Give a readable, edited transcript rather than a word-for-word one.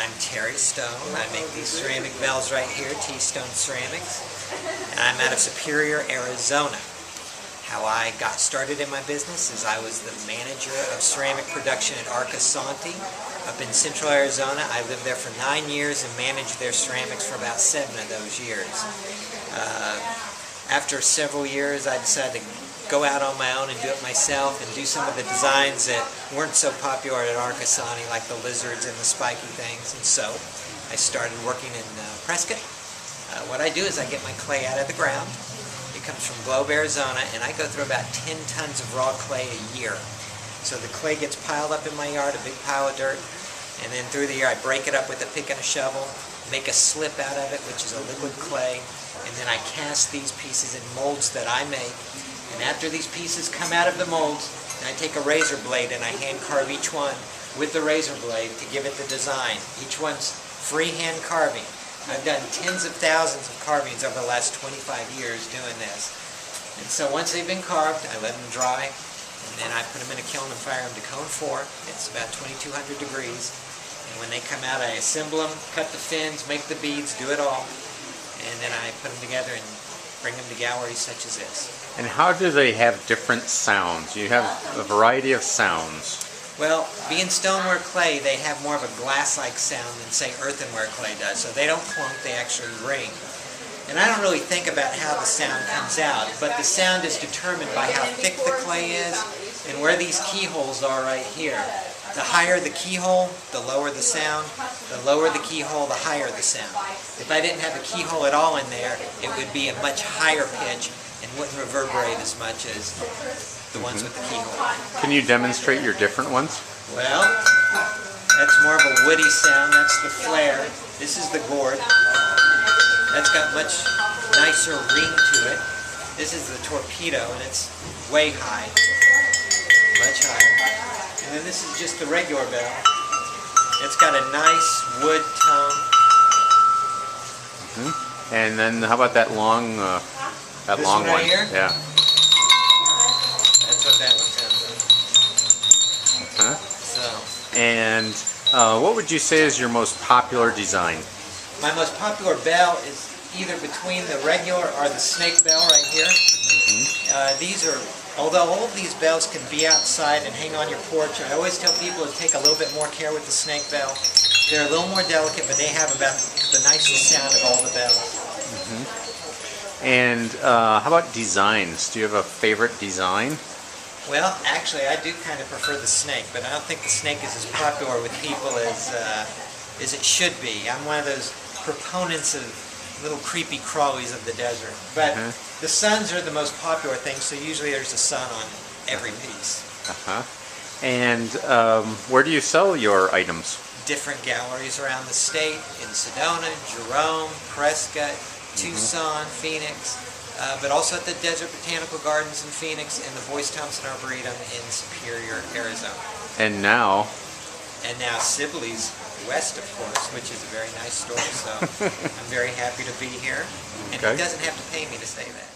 I'm Terry Stone. I make these ceramic bells right here, T-Stone Ceramics. And I'm out of Superior, Arizona. How I got started in my business is I was the manager of ceramic production at Arcasanti up in central Arizona. I lived there for 9 years and managed their ceramics for about 7 of those years. After several years, I decided to go out on my own and do it myself and do some of the designs that weren't so popular at Arcasanti, like the lizards and the spiky things. And so I started working in Prescott. What I do is I get my clay out of the ground. It comes from Globe, Arizona, and I go through about 10 tons of raw clay a year. So the clay gets piled up in my yard, a big pile of dirt, and then through the year I break it up with a pick and a shovel, make a slip out of it, which is a liquid clay, and then I cast these pieces in molds that I make. And after these pieces come out of the molds, I take a razor blade and I hand carve each one with the razor blade to give it the design. Each one's freehand carving. I've done tens of thousands of carvings over the last 25 years doing this. And so once they've been carved, I let them dry, and then I put them in a kiln and fire them to cone 4. It's about 2200 degrees. And when they come out, I assemble them, cut the fins, make the beads, do it all. And then I put them together and bring them to galleries such as this. And how do they have different sounds? You have a variety of sounds. Well, being stoneware clay, they have more of a glass-like sound than, say, earthenware clay does. So they don't clunk, they actually ring. And I don't really think about how the sound comes out, but the sound is determined by how thick the clay is and where these keyholes are right here. The higher the keyhole, the lower the sound. The lower the keyhole, the higher the sound. If I didn't have a keyhole at all in there, it would be a much higher pitch and wouldn't reverberate as much as the ones with the keyhole. Can you demonstrate your different ones? Well, that's more of a woody sound. That's the flare. This is the gourd. That's got much nicer ring to it. This is the torpedo, and it's way high, much higher. And then this is just the regular bell. It's got a nice wood tone. And then how about that long, This one right here? Yeah. That's what that one sounds like. So. And what would you say is your most popular design? My most popular bell is either between the regular or the snake bell right here. These are, although all of these bells can be outside and hang on your porch, I always tell people to take a little bit more care with the snake bell. They're a little more delicate, but they have about the nicest sound of all the bells. And how about designs? Do you have a favorite design? Well, actually, I do kind of prefer the snake, but I don't think the snake is as popular with people as it should be. I'm one of those proponents of little creepy crawlies of the desert. But the suns are the most popular thing, so usually there's a sun on every piece. And where do you sell your items? Different galleries around the state, in Sedona, Jerome, Prescott, Tucson, Phoenix, but also at the Desert Botanical Gardens in Phoenix and the Boyce Thompson Arboretum in Superior, Arizona. And now Sibley's west, of course, which is a very nice store, so I'm very happy to be here. And he doesn't have to pay me to say that.